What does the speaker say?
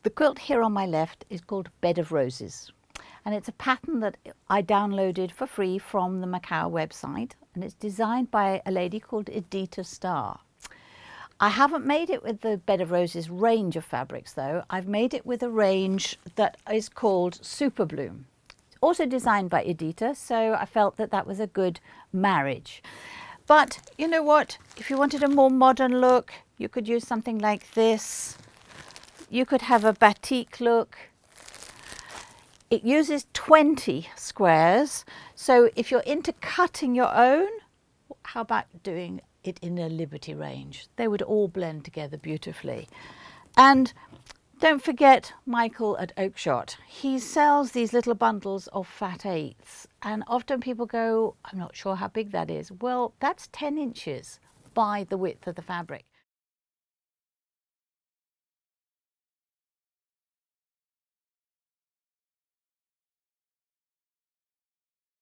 The quilt here on my left is called Bed of Roses, and it's a pattern that I downloaded for free from the Macau website, and it's designed by a lady called Edyta Star. I haven't made it with the Bed of Roses range of fabrics though. I've made it with a range that is called Super Bloom. It's also designed by Edyta, so I felt that that was a good marriage. But you know what? If you wanted a more modern look, you could use something like this. You could have a batik look. It uses 20 squares, so if you're into cutting your own, how about doing it in a Liberty range? They would all blend together beautifully. And don't forget Michael at Oakshott. He sells these little bundles of fat eighths, and often people go, I'm not sure how big that is. Well, that's 10 inches by the width of the fabric.